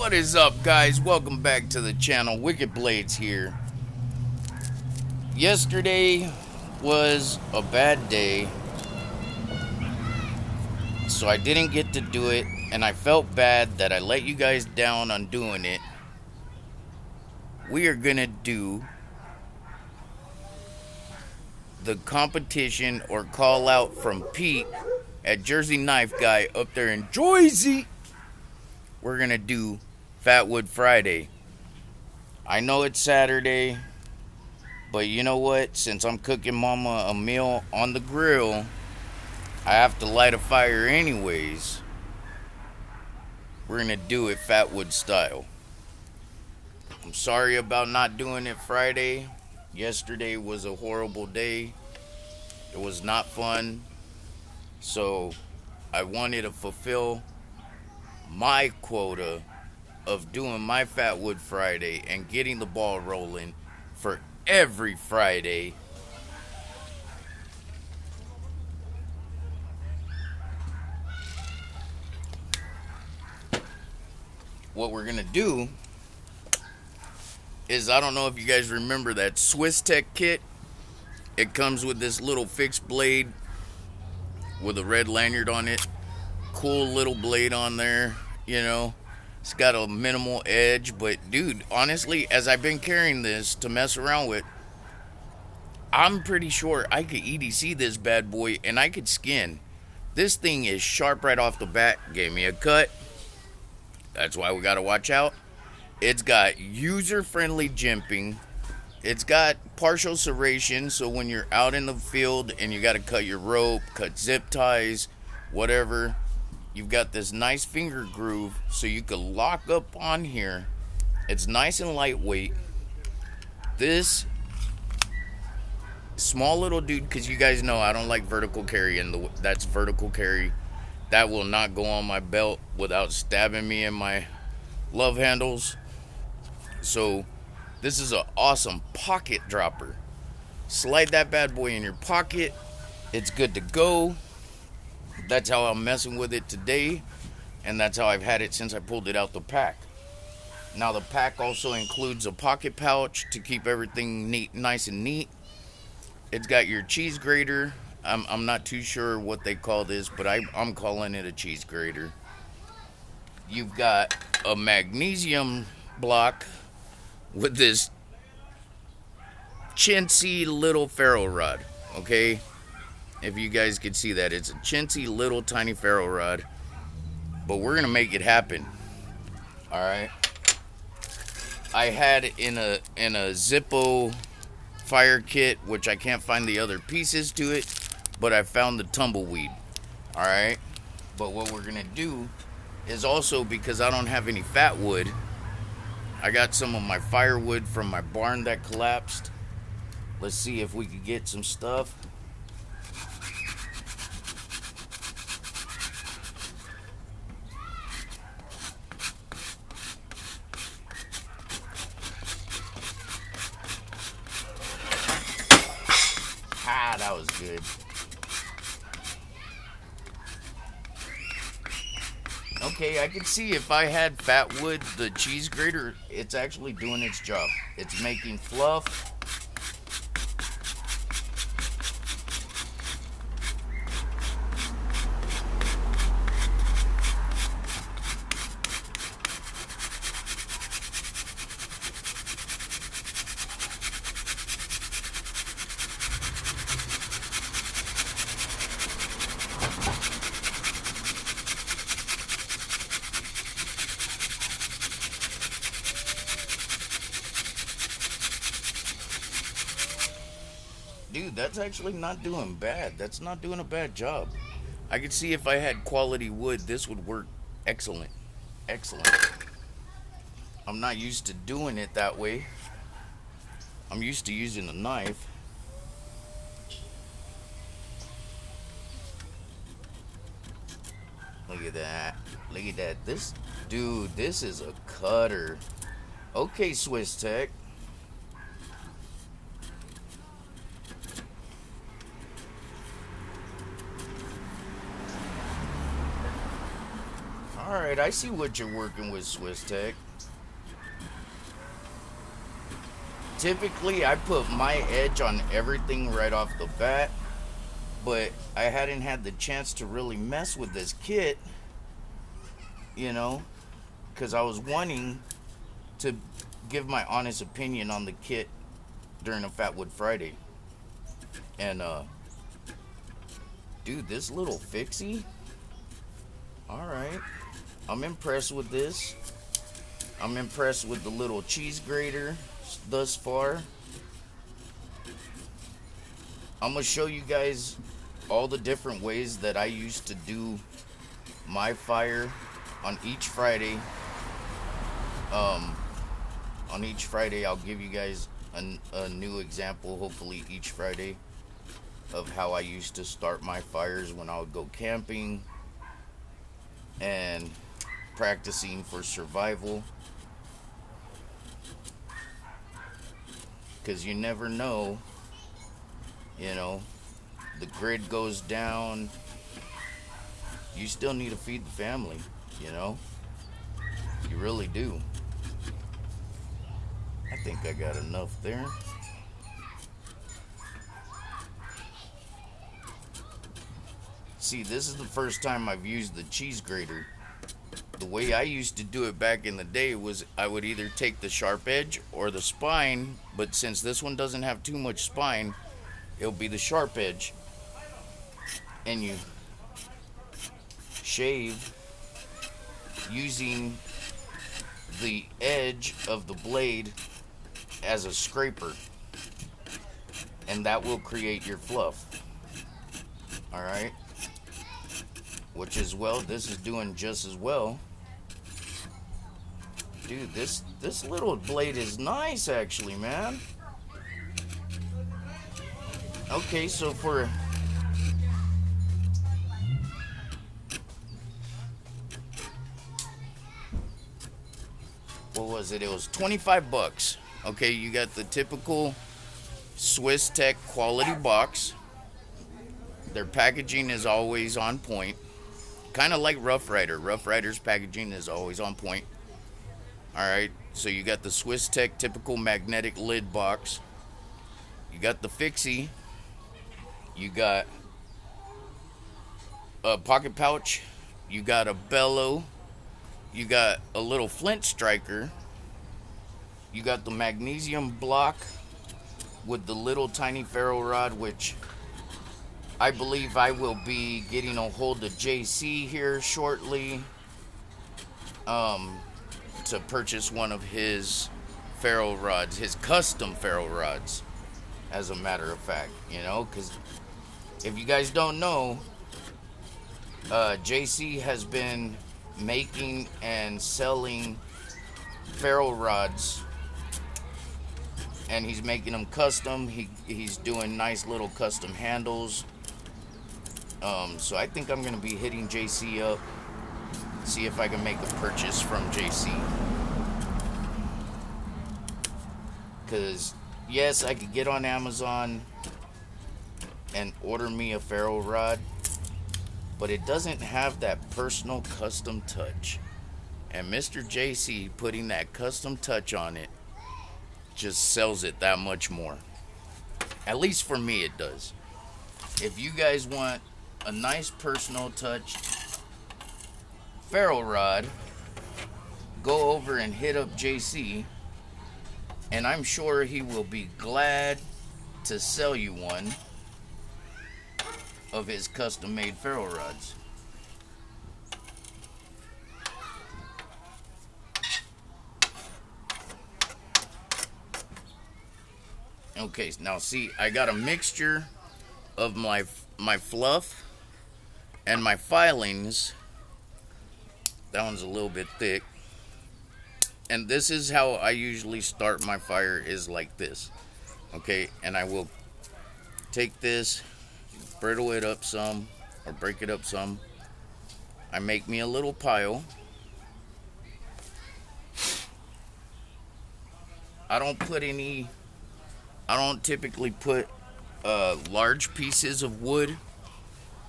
What is up, guys? Welcome back to the channel. Wicked Blades here. Yesterday was a bad day, so I didn't get to do it, and I felt bad that I let you guys down on doing it. We are gonna do the competition or call out from Pete at Jersey Knife Guy up there in Jersey. We're gonna do Fatwood Friday. I know it's Saturday, but you know what? Since I'm cooking mama a meal on the grill, I have to light a fire anyways. We're gonna do it Fatwood style. I'm sorry about not doing it Friday. Yesterday was a horrible day. It was not fun. So I wanted to fulfill my quota of doing my Fatwood Friday and getting the ball rolling for every Friday. What we're gonna do is, I don't know if you guys remember that Swiss Tech kit. It comes with this little fixed blade with a red lanyard on it. Cool little blade on there, you know. It's got a minimal edge, but dude, honestly, as I've been carrying this to mess around with, I'm pretty sure I could EDC this bad boy and I could skin. This thing is sharp right off the bat. Gave me a cut. That's why we gotta watch out. It's got user-friendly jimping. It's got partial serration, so when you're out in the field and you gotta cut your rope, cut zip ties, whatever, you've got this nice finger groove so you could lock up on here. It's nice and lightweight. This small little dude, because you guys know I don't like vertical carry, and that's vertical carry. That will not go on my belt without stabbing me in my love handles. So this is an awesome pocket dropper. Slide that bad boy in your pocket. It's good to go. That's how I'm messing with it today, and that's how I've had it since I pulled it out the pack. Now the pack also includes a pocket pouch to keep everything neat, nice and neat. It's got your cheese grater. I'm not too sure what they call this, but I'm calling it a cheese grater. You've got a magnesium block with this chintzy little ferro rod, okay? If you guys could see that, it's a chintzy little tiny ferro rod, but we're gonna make it happen. All right. I had in a Zippo fire kit, which I can't find the other pieces to it, but I found the tumbleweed. All right. But what we're gonna do is also, because I don't have any fat wood, I got some of my firewood from my barn that collapsed. Let's see if we could get some stuff. Ah, that was good. Okay, I can see if I had fat wood, the cheese grater, it's actually doing its job. It's making fluff. Dude, that's actually not doing bad. That's not doing a bad job. I could see if I had quality wood, this would work excellent. Excellent. I'm not used to doing it that way. I'm used to using a knife. Look at that. Look at that. This is a cutter. Okay, Swiss Tech. right, I see what you're working with, Swiss Tech. Typically, I put my edge on everything right off the bat, but I hadn't had the chance to really mess with this kit, you know, because I was wanting to give my honest opinion on the kit during a Fatwood Friday. And, dude, this little fixie, alright, I'm impressed with this. I'm impressed with the little cheese grater thus far. I'm going to show you guys all the different ways that I used to do my fire on each Friday. On each Friday, I'll give you guys a new example, hopefully each Friday, of how I used to start my fires when I would go camping and practicing for survival. Because you never know, you know, the grid goes down, you still need to feed the family, you know, you really do. I think I got enough there. See, this is the first time I've used the cheese grater. The way I used to do it back in the day was I would either take the sharp edge or the spine, but since this one doesn't have too much spine, it'll be the sharp edge. And you shave using the edge of the blade as a scraper, and that will create your fluff. Alright? Which is, well, this is doing just as well. Dude, this little blade is nice, actually, man. Okay, so for... what was it? It was 25 bucks. Okay, you got the typical Swiss Tech quality box. Their packaging is always on point. Kind of like Rough Rider. Rough Rider's packaging is always on point. Alright, so you got the Swiss Tech typical magnetic lid box. You got the fixie. You got a pocket pouch. You got a bellow. You got a little flint striker. You got the magnesium block with the little tiny ferro rod, which I believe I will be getting a hold of JC here shortly to purchase one of his ferro rods, his custom ferro rods, as a matter of fact, you know, because if you guys don't know, JC has been making and selling ferro rods, and he's making them custom. He's doing nice little custom handles. So I think I'm going to be hitting JC up, see if I can make a purchase from JC. Because, yes, I could get on Amazon and order me a ferro rod, but it doesn't have that personal custom touch. And Mr. JC putting that custom touch on it just sells it that much more. At least for me it does. If you guys want a nice personal touch ferro rod, go over and hit up JC, and I'm sure he will be glad to sell you one of his custom made ferro rods. Okay, now see, I got a mixture of my fluff and my filings. That one's a little bit thick. And this is how I usually start my fire, is like this. Okay, and I will take this, brittle it up some, or break it up some. I make me a little pile. I don't typically put large pieces of wood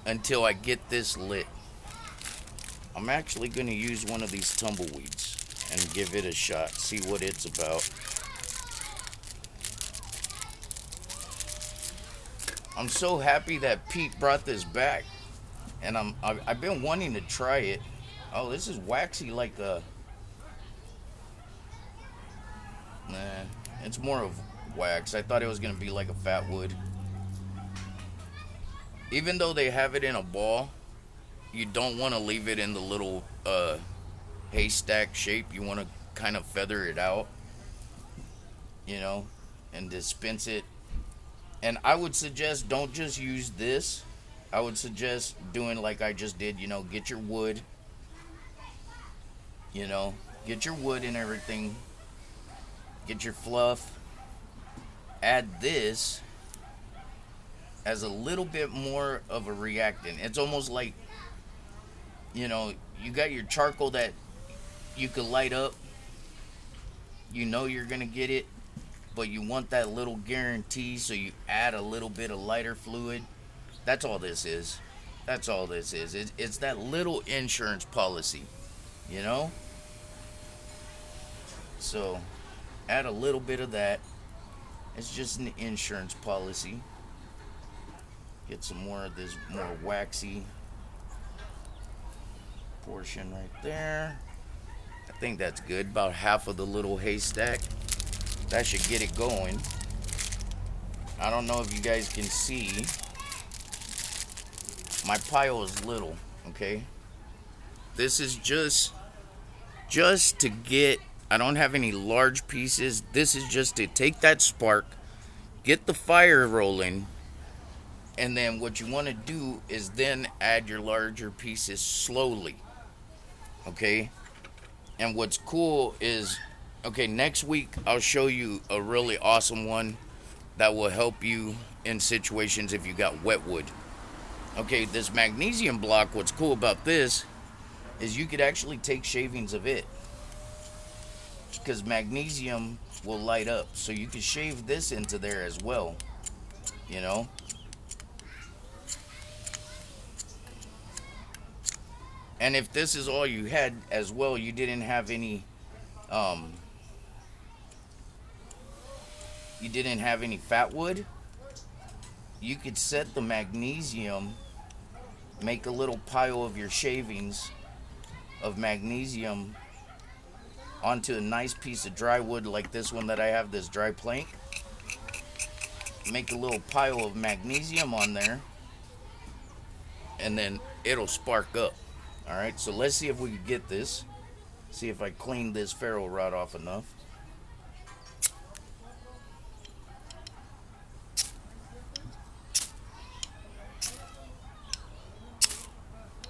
until I get this lit. I'm actually going to use one of these tumbleweeds and give it a shot, see what it's about. I'm so happy that Pete brought this back, and I've been wanting to try it. Oh, this is waxy like a... Nah, it's more of wax. I thought it was going to be like a fat wood. Even though they have it in a ball, you don't want to leave it in the little haystack shape. You want to kind of feather it out, you know, and dispense it. And I would suggest don't just use this. I would suggest doing like I just did, you know, get your wood, you know, get your wood and everything, get your fluff, add this as a little bit more of a reactant. It's almost like, you know, you got your charcoal that you could light up. You know you're going to get it, but you want that little guarantee, so you add a little bit of lighter fluid. That's all this is. That's all this is. It's that little insurance policy, you know? So, add a little bit of that. It's just an insurance policy. Get some more of this more waxy portion right there. I think that's good. About half of the little haystack. That should get it going. I don't know if you guys can see. My pile is little, okay? This is just to get... I don't have any large pieces. This is just to take that spark, get the fire rolling, and then what you want to do is then add your larger pieces slowly, okay? And what's cool is, okay, next week I'll show you a really awesome one that will help you in situations if you got wet wood. Okay, this magnesium block, what's cool about this is you could actually take shavings of it, because magnesium will light up. So you can shave this into there as well, you know. And if this is all you had as well, you didn't have any fat wood, you could set the magnesium, make a little pile of your shavings of magnesium onto a nice piece of dry wood like this one that I have, this dry plank. Make a little pile of magnesium on there, and then it'll spark up. Alright, so let's see if we can get this. See if I clean this ferro rod off enough.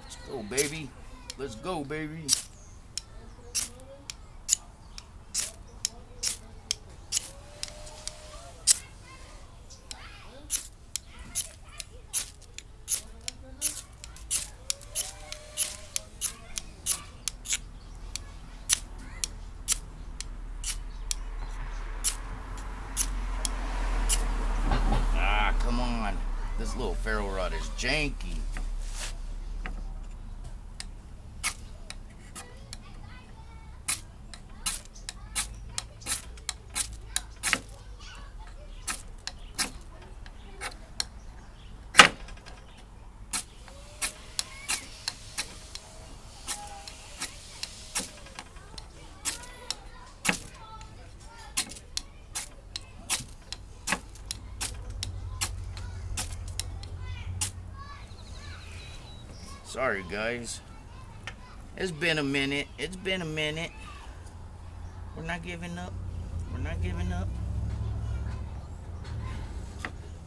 Let's go, baby. Let's go, baby. Come on. This little ferro rod is janky. Sorry, guys. It's been a minute. It's been a minute. We're not giving up. We're not giving up.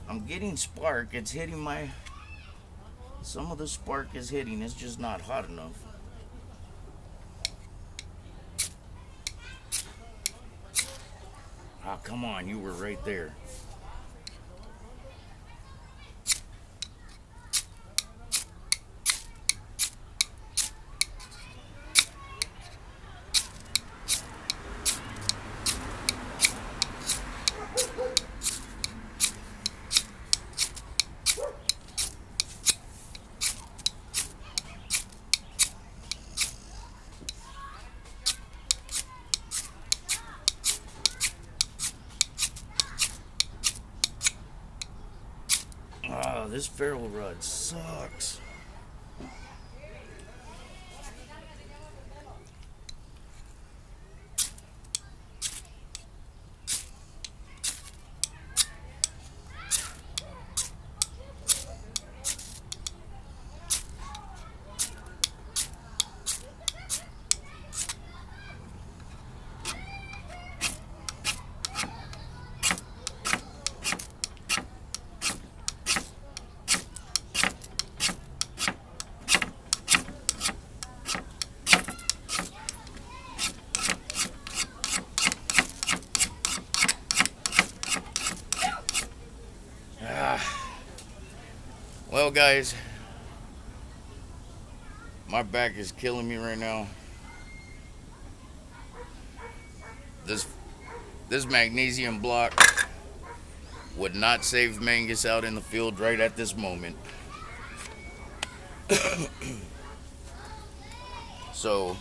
I'm getting spark. It's hitting my... Some of the spark is hitting. It's just not hot enough. Oh, come on. You were right there. This ferro rod sucks. Well, guys, my back is killing me right now. This magnesium block would not save Mangus out in the field right at this moment. So,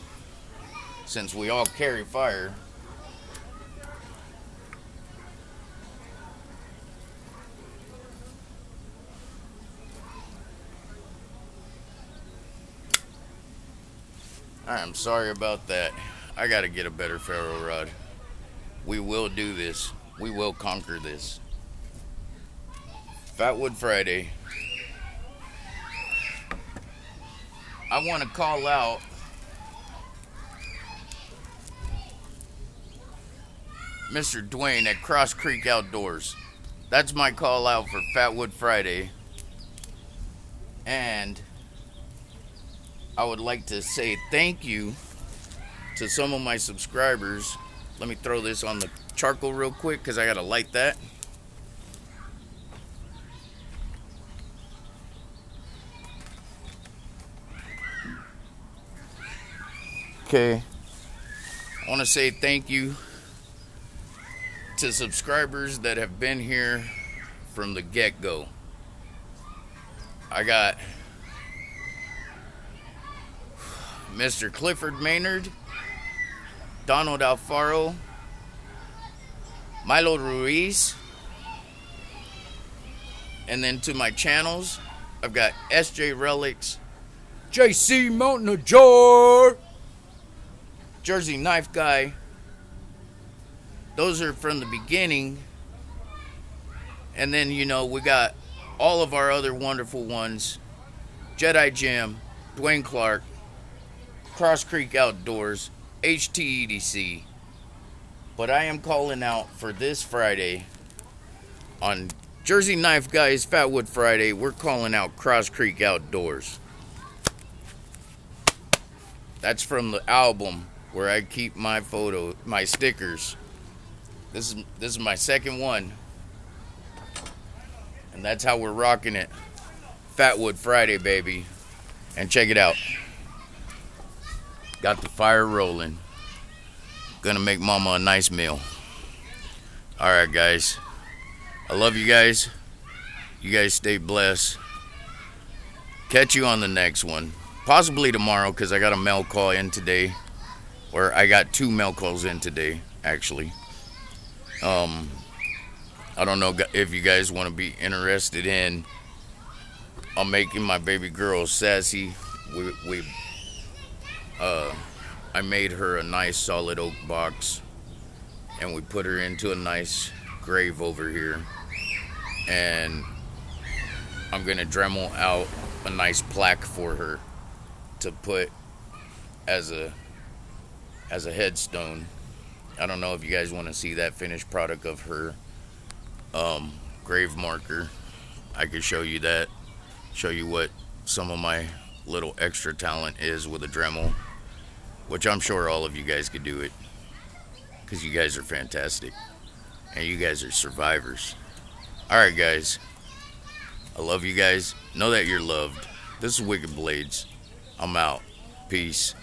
since we all carry fire, I'm sorry about that. I gotta get a better ferro rod. We will do this. We will conquer this. Fatwood Friday. I want to call out Mr. Dwayne at Cross Creek Outdoors. That's my call out for Fatwood Friday. And I would like to say thank you to some of my subscribers. Let me throw this on the charcoal real quick because I got to light that. Okay. I want to say thank you to subscribers that have been here from the get-go. I got Mr. Clifford Maynard, Donald Alfaro, Milo Ruiz, and then to my channels, I've got SJ Relics, JC Mountain of Joy, Jersey Knife Guy. Those are from the beginning. And then, you know, we got all of our other wonderful ones. Jedi Jim, Dwayne Clark, Cross Creek Outdoors, HTEDC. But I am calling out for this Friday on Jersey Knife Guys Fatwood Friday. We're calling out Cross Creek Outdoors. That's from the album where I keep my my stickers. This is my second one. And that's how we're rocking it. Fatwood Friday, baby. And check it out. Got the fire rolling. Gonna make mama a nice meal. Alright, guys. I love you guys. You guys stay blessed. Catch you on the next one. Possibly tomorrow, because I got a mail call in today. Or I got 2 mail calls in today, actually. I don't know if you guys want to be interested in making my baby girl Sassy. I made her a nice solid oak box, and we put her into a nice grave over here, and I'm gonna Dremel out a nice plaque for her to put as a headstone. I don't know if you guys want to see that finished product of her grave marker. I could show you that, show you what some of my little extra talent is with a Dremel, which I'm sure all of you guys could do it, because you guys are fantastic and you guys are survivors. Alright, guys, I love you guys. Know that you're loved. This is Wicked Blades. I'm out. Peace.